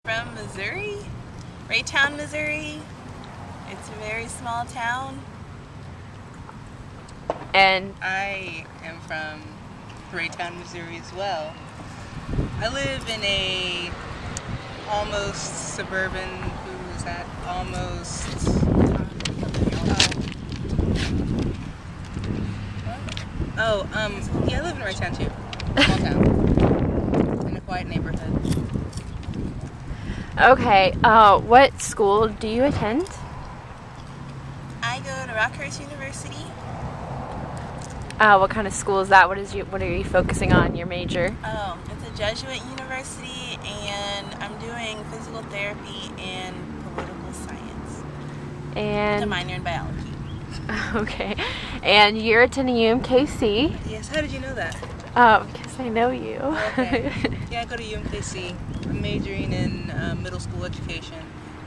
From Missouri, Raytown, Missouri. It's a very small town. And I am from Raytown, Missouri as well. I live in a almost suburban, who is that? Yeah, I live in Raytown too. Small town. In a quiet neighborhood. okay, what school do you attend? I go to Rockhurst University. What kind of school is that? What are you focusing on, your major? Oh, it's a Jesuit university, and I'm doing physical therapy and political science. And a minor in biology. Okay, and you're attending UMKC. Yes, how did you know that? Because I know you. Okay. Yeah, I go to UMKC. I'm majoring in middle school education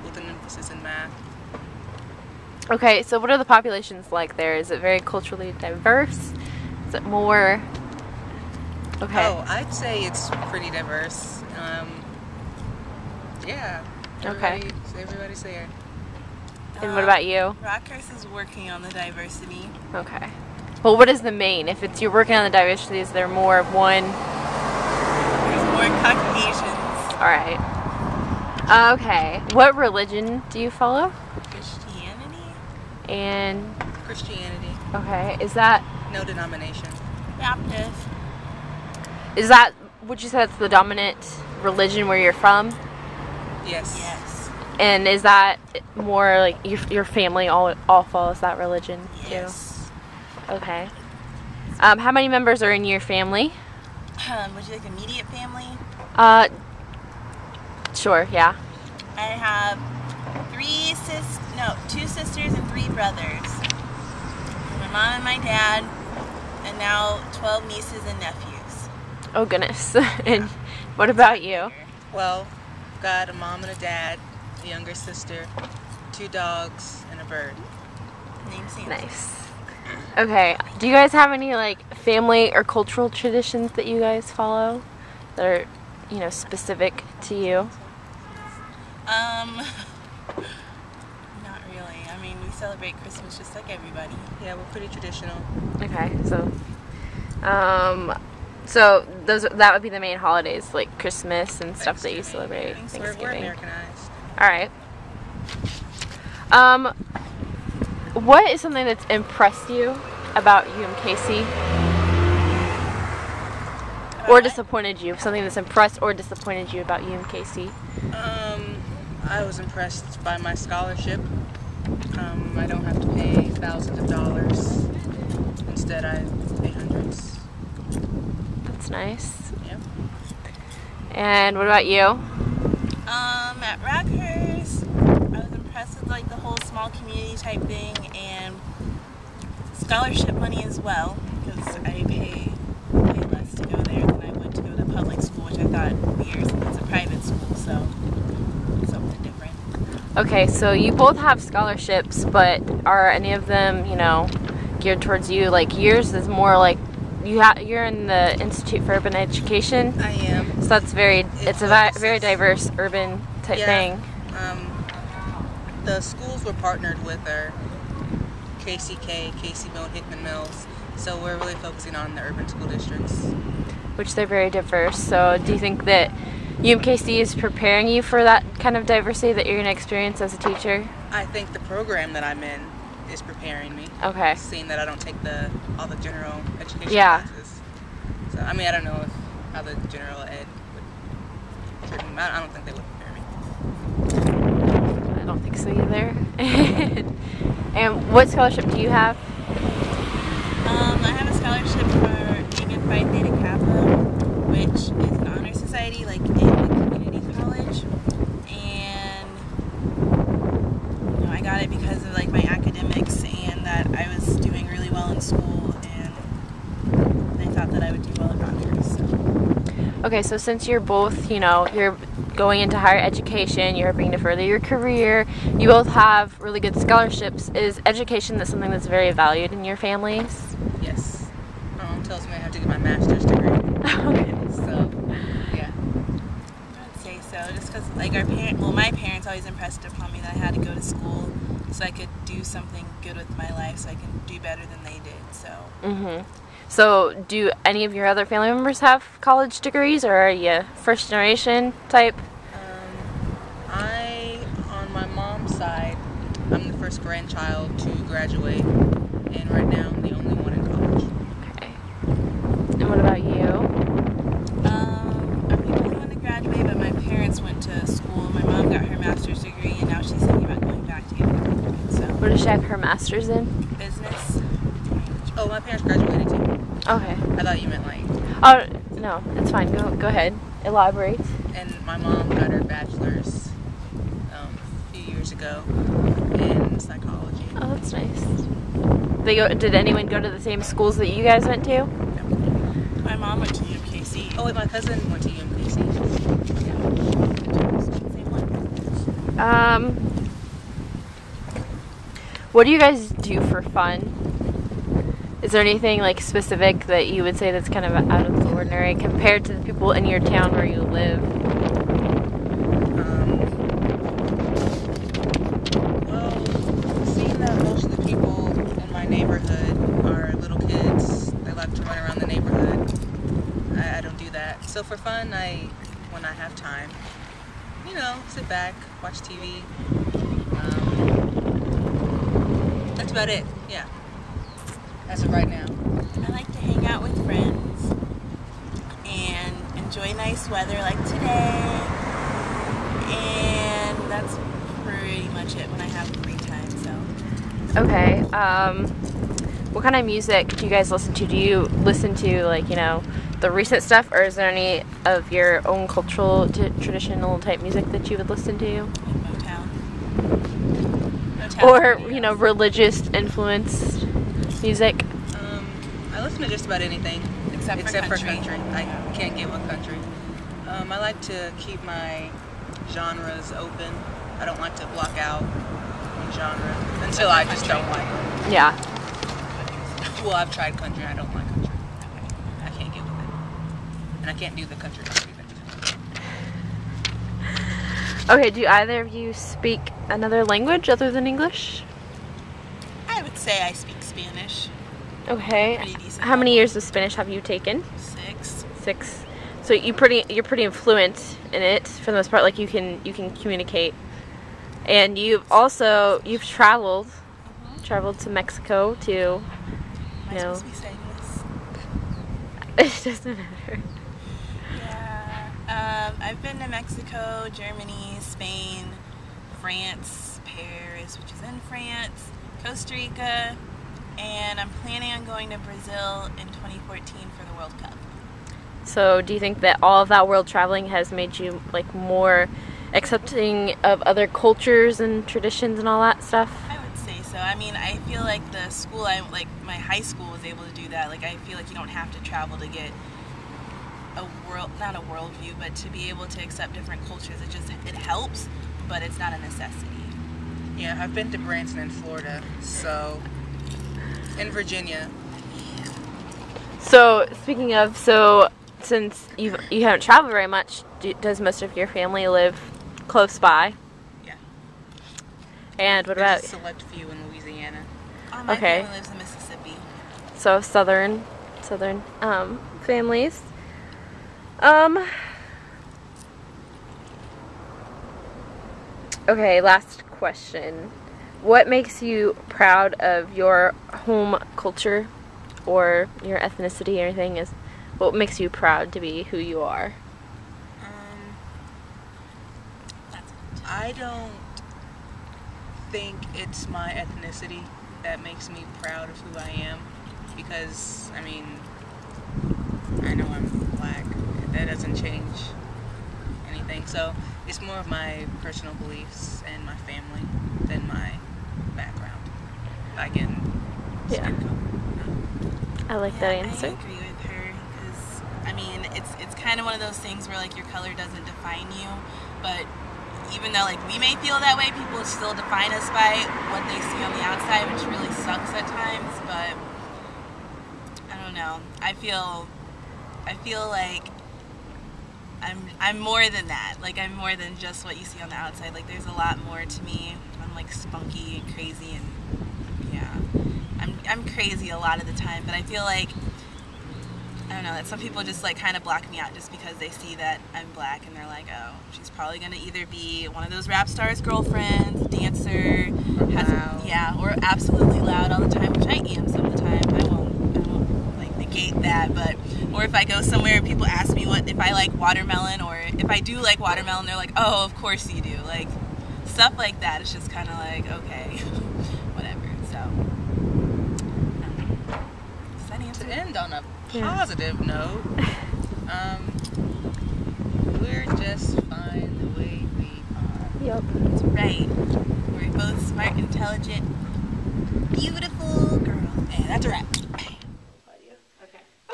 with an emphasis in math. Okay, so what are the populations like there? Is it very culturally diverse? Is it more? Okay. Oh, I'd say it's pretty diverse. Yeah. Everybody's there. And what about you? Rockhurst is working on the diversity. Okay. Well, what is the main? If it's you're working on the diversity, is there more of one? There's more Caucasians. All right. Okay. What religion do you follow? Christianity. And Christianity. okay, is that no denomination? Baptist. Is that? Would you say that's the dominant religion where you're from? Yes. Yes. And is that more like your family all follows that religion too? Yes. Okay. How many members are in your family? Would you like immediate family? Sure, yeah. I have two sisters and 3 brothers. My mom and my dad, and now 12 nieces and nephews. Oh goodness. And what about you? Well, I've got a mom and a dad, a younger sister, 2 dogs, and a bird. Named Santa. Nice. Okay. Do you guys have any like family or cultural traditions that you guys follow that are, specific to you? Not really. I mean, we celebrate Christmas just like everybody. Yeah, we're pretty traditional. Okay. So that would be the main holidays, like Christmas and stuff that you celebrate. Thanksgiving. We're Americanized. All right. What is something that's impressed you about UMKC? Or disappointed you? Something that's impressed or disappointed you about UMKC? I was impressed by my scholarship. I don't have to pay thousands of dollars. Instead, I pay hundreds. That's nice. Yep. And what about you? At Rockhurst, I was impressed with like the whole small community type thing and scholarship money as well, because I pay way less to go there than I would to go to public school, which I thought weird since it's a private school, so it's something different. Okay, so you both have scholarships, but are any of them, geared towards you? Like yours is more like you're in the Institute for Urban Education. I am. So that's it's a very diverse urban type thing. The schools we're partnered with are KCK, KC Mill, Hickman Mills. So we're really focusing on the urban school districts. Which they're very diverse. So do you think that UMKC is preparing you for that kind of diversity that you're going to experience as a teacher? I think the program that I'm in is preparing me. Okay. Seeing that I don't take all the general education classes. So I mean, I don't know how the general ed would. I don't think they would prepare me. I don't think so either. And what scholarship do you have? I have a scholarship for being in Phi Theta Kappa, which is an honor society, like in a community college, and I got it because of like my academics and that I was doing really well in school, and they thought that I would do well at Rockhurst. So. Okay, so since you're both, you're going into higher education, you're hoping to further your career, you both have really good scholarships. Is education something that's very valued in your families? Yes. My mom tells me I have to get my master's degree. Okay. So, yeah. I'd say so. just because like my parents always impressed upon me that I had to go to school so I could do something good with my life, so I can do better than they did. So. So, do any of your other family members have college degrees, or are you first generation type? On my mom's side, I'm the first grandchild to graduate, and right now I'm the only one in college. Okay. And what about you? I'm the only one to graduate, but my parents went to school. My mom got her master's degree, and now she's thinking about going back to get her doctorate. So. What does she have her master's in? Business. Oh, my parents graduated too. Okay. I thought you meant like. Oh no, it's fine. Go ahead. Elaborate. And my mom got her bachelor's a few years ago in psychology. Oh, that's nice. Did anyone go to the same schools that you guys went to? My mom went to UMKC. Oh wait, my cousin went to UMKC. What do you guys do for fun? Is there anything like specific that you would say that's kind of out of the ordinary compared to the people in your town where you live? Well, seeing that most of the people in my neighborhood are little kids, they like to run around the neighborhood. I don't do that. So for fun, when I have time, sit back, watch TV. That's about it. Yeah. As of right now. I like to hang out with friends and enjoy nice weather like today. And that's pretty much it when I have free time, so. Okay. What kind of music do you guys listen to? Do you listen to the recent stuff, or is there any of your own cultural traditional type music that you would listen to? Motown. Or, religious influenced music? I listen to just about anything. Except for country. I can't get with country. I like to keep my genres open. I don't like to block out one genre until I just don't like it. Yeah. Well, I've tried country. I don't like country. I can't get with it. And I can't do the country thing. Okay, do either of you speak another language other than English? I would say I speak Spanish. Okay. Pretty decent. How many years of Spanish have you taken? 6. 6. So you're pretty fluent in it for the most part. Like you can communicate. And you've traveled to Mexico to. Am I supposed to be saying this? It doesn't matter. Yeah. I've been to Mexico, Germany, Spain, France, Paris, which is in France, Costa Rica, and I'm planning on going to Brazil in 2014 for the World Cup. So do you think that all of that world traveling has made you more accepting of other cultures and traditions and all that stuff? I would say so. I mean, I feel like the school my high school was able to do that. Like, I feel like you don't have to travel to get not a worldview, but to be able to accept different cultures. It helps, but it's not a necessity. Yeah, I've been to Branson in Florida, so in Virginia. So speaking of, since you haven't traveled very much, does most of your family live close by? Yeah. And what There's about a select few in Louisiana? My Okay. family lives in Mississippi. so southern families? Okay, last question. What makes you proud of your home culture or your ethnicity or anything? What makes you proud to be who you are? I don't think it's my ethnicity that makes me proud of who I am, because I know I'm black. That doesn't change anything. So it's more of my personal beliefs and my family than my background. Yeah. I like that answer. I agree with her, because it's kind of one of those things where your color doesn't define you, but even though we may feel that way, people still define us by what they see on the outside, which really sucks at times. But I don't know. I feel like I'm more than that. Like, I'm more than just what you see on the outside. Like, there's a lot more to me. I'm like spunky and crazy, and yeah, I'm crazy a lot of the time. But I feel like, I don't know, that some people just like kind of block me out just because they see that I'm black and they're like, oh, she's probably gonna either be one of those rap stars' girlfriends, dancer, yeah, or absolutely loud all the time, which I am some of the time. I won't like negate that, but or if I go somewhere and people ask me if I like watermelon, or if I do like watermelon, they're like, oh, of course you do. Like, stuff like that. It's just kind of like, okay, whatever. So, does that answer? To end on a positive note, we're just fine the way we are. Yep. That's right. We're both smart, intelligent, beautiful girls. And that's a wrap. Okay.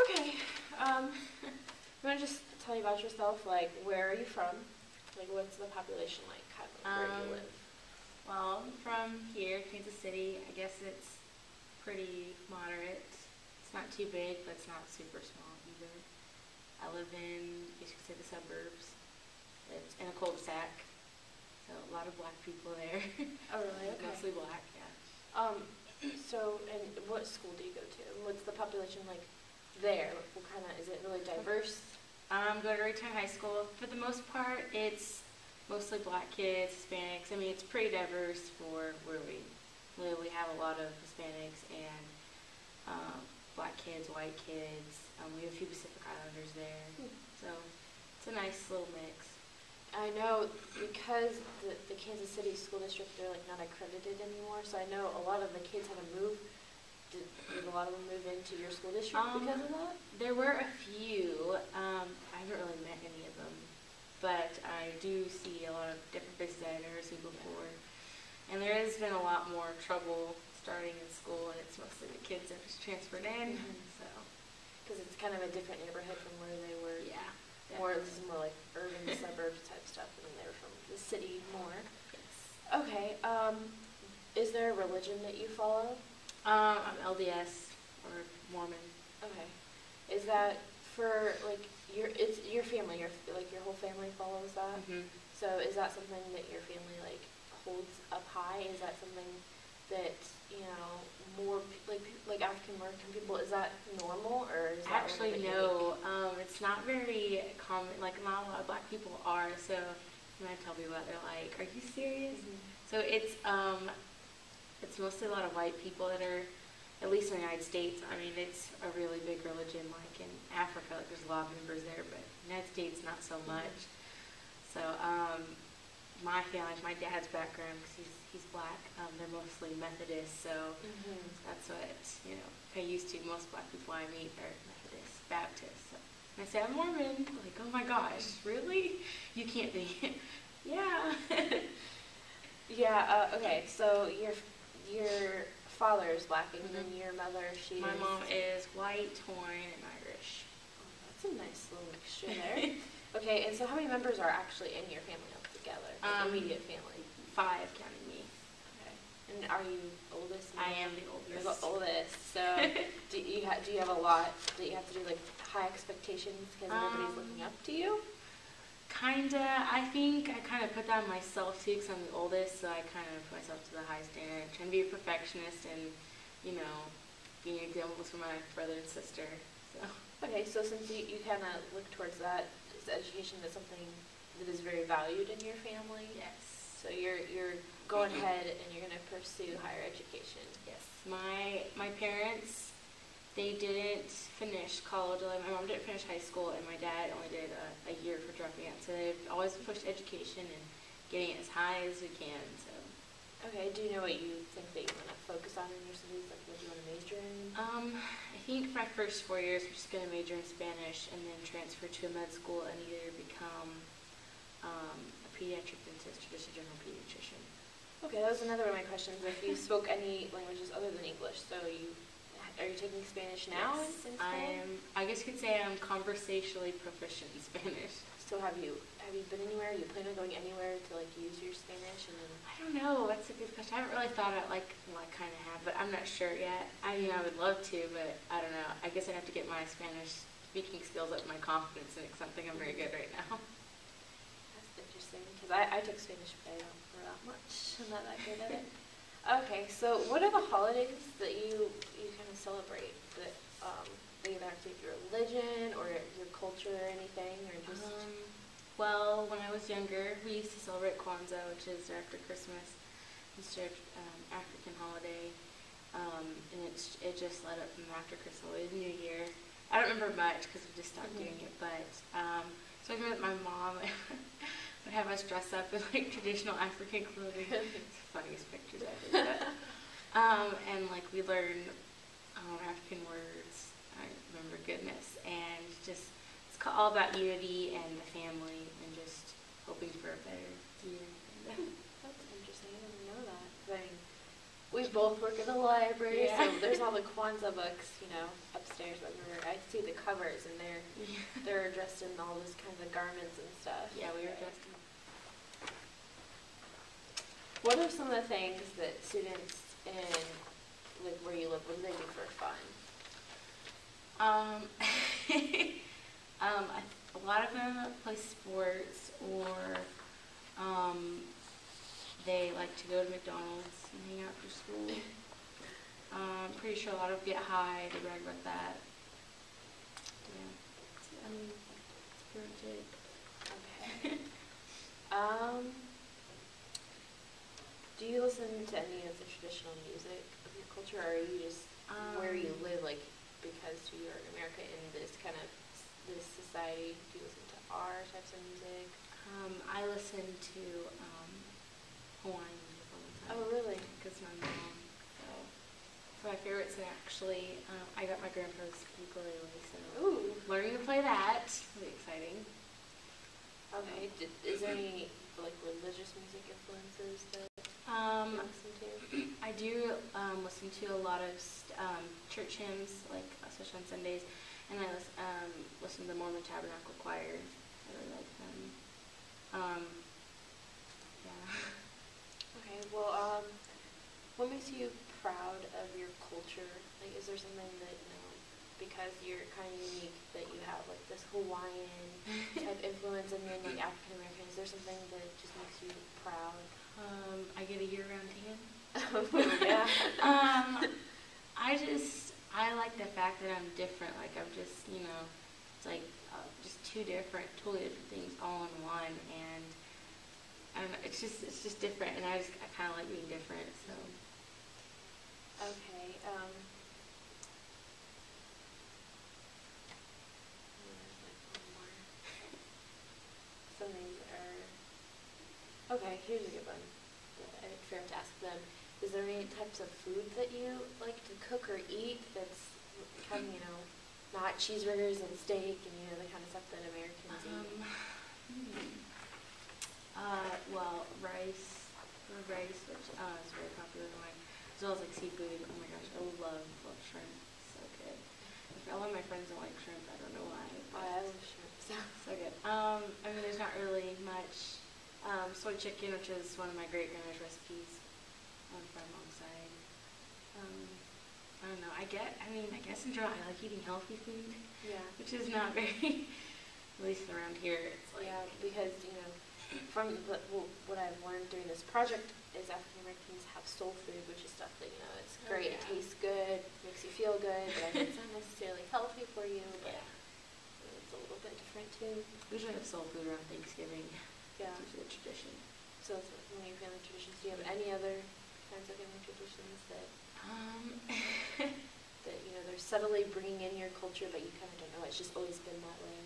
Okay. You want to just tell me about yourself? Like, where are you from? Like, what's the population like? Kind of where you live? Well, I'm from here, Kansas City. I guess it's pretty moderate. It's not too big, but it's not super small either. I live in, you could say, the suburbs. It's in a cul-de-sac, so a lot of black people there. Oh, really? Okay. Mostly black, yeah. So, and what school do you go to? What's the population like there? What kind of, is it really diverse? Go to Raytown High School. For the most part, it's mostly black kids, Hispanics. I mean, it's pretty diverse for where we live. We have a lot of Hispanics and black kids, white kids. We have a few Pacific Islanders there. So it's a nice little mix. I know because the Kansas City School District, they're like not accredited anymore, so I know a lot of the kids had to move. Did a lot of them move into your school district because of that? There were a few. I haven't really met any of them, but I do see a lot of different faces I've never seen before. And there has been a lot more trouble starting in school, and it's mostly the kids that just transferred in. So, because it's kind of a different neighborhood from where they were. Yeah. More, this is more like urban suburbs type stuff, and then they were from the city more. Yes. Okay. Is there a religion that you follow? I'm LDS or Mormon. Okay. Is that for like your family? Your whole family follows that. So is that something that your family like holds up high? Is that something that more like African American people? Is that normal, or is that Actually no? It's not very common. Like, not a lot of black people are. So when I tell people that, they're like, "Are you serious?" So it's mostly a lot of white people that are, at least in the United States. I mean, it's a really big religion. Like in Africa, like there's a lot of members there, but in the United States, not so much. So my family, my dad's background, because he's black, they're mostly Methodist. So that's what I used to. Most black people I meet are Methodist, Baptist. So when I say I'm Mormon, like, oh my gosh, really? You can't be. Yeah. Yeah. Okay. So your father is black, and then your mother, My mom is white, Hawaiian, and Irish. Oh, that's a nice little mixture there. Okay, and so how many members are actually in your family altogether? Like immediate family? 5, counting me. Okay. And are you oldest? I am the oldest. You're the oldest. So do you have a lot that you have to do, like high expectations because everybody's looking up to you? Kinda. I think I kind of put that on myself too, because I'm the oldest, so I kind of put myself to the high standard, trying to be a perfectionist and, being examples for my brother and sister. So. Okay, so since you kind of look towards that, is education is something that is very valued in your family? Yes. So you're going ahead and you're going to pursue higher education? Yes. My parents, they didn't finish college. My mom didn't finish high school, and my dad only did a year for dropping out. So they've always pushed education and getting it as high as we can. So. Okay. Do you know what you think that you want to focus on in your studies? Like, what do you want to major in? I think for my first 4 years, I'm just going to major in Spanish and then transfer to a med school and either become a pediatric dentist or just a general pediatrician. Okay, that was another one of my questions. If you spoke any languages other than English, so are you taking Spanish now in school? I guess you could say I'm conversationally proficient in Spanish. So have you been anywhere? You plan on going anywhere to like use your Spanish? And then I don't know. That's a good question. I haven't really thought about I kind of have, but I'm not sure yet. I would love to, but I don't know. I guess I'd have to get my Spanish speaking skills up, my confidence in it, 'cause I don't think I'm very good right now. I took Spanish, but I don't know that much. I'm not that good at it. Okay, so what are the holidays that you kind of celebrate that either have to do with your religion or your culture or anything, or just? Well, when I was younger, we used to celebrate Kwanzaa, which is after Christmas. It's an African holiday, and it just led up from after Christmas to the New Year. I don't remember much because we just stopped doing it, but so I remember my mom would have us dress up in like traditional African clothing. It's the funniest pictures ever. But, and like we learned African words. I remember goodness, and just it's all about unity and the family and just hoping for a better year. That's interesting. I didn't know that. I mean, we both work in the library, so there's all the Kwanzaa books, upstairs. I see the covers, and they're dressed in all those kinds of garments and stuff. Yeah, we were dressed in. What are some of the things that students in like where you live, what do they do for fun? A lot of them play sports, or they like to go to McDonald's and hang out after school. I'm pretty sure a lot of them get high. They brag about that. Yeah, that's pretty much it. Okay. Do you listen to any of the traditional music of your culture, or are you just where you live, like because you are in America in this kind of this society? Do you listen to our types of music? I listen to Hawaiian music all the time. Oh, really? Because my mom. So my favorite's actually, I got my grandpa's ukulele, so learning to play that, really exciting. Okay. Is there any like religious music influences that you listen to? I do listen to a lot of church hymns, like especially on Sundays, and I listen to the Mormon Tabernacle Choir. I really like them. Yeah. Okay. Well, what makes you proud of your culture? Like, is there something that because you're kind of unique, that you have like this Hawaiian type influence, and then like African American? Is there something that just makes you proud? I get a year-round tan. Yeah. I like the fact that I'm different. Like I'm just, it's like just two different, totally different things all in one, and I don't know. It's just different, and I kind of like being different. So. Okay. Some of these are okay. Here's a good one. I forgot to ask them. Is there any types of food that you like to cook or eat that's kind of not cheeseburgers and steak and the kind of stuff that Americans eat? Well, rice, which is very popular in mine, as well as like seafood. Oh my gosh, I love shrimp. It's so good. A lot of my friends don't like shrimp. I don't know why. I love shrimp. So good. I mean, there's not really much. Soy chicken, which is one of my great grandma's recipes from my mom's side. I don't know. I guess in general, I like eating healthy food. Yeah. Which is not very, at least around here, it's like. Yeah, because from what I've learned during this project is African Americans have soul food, which is stuff that it's great, it tastes good, makes you feel good, but it's not necessarily healthy for you. But it's a little bit different too. We usually have soul food around Thanksgiving. Yeah. It's usually a tradition. So it's one of your family traditions. Do you have any other kinds of family traditions that that they're subtly bringing in your culture, but you kind of don't know? It's just always been that way.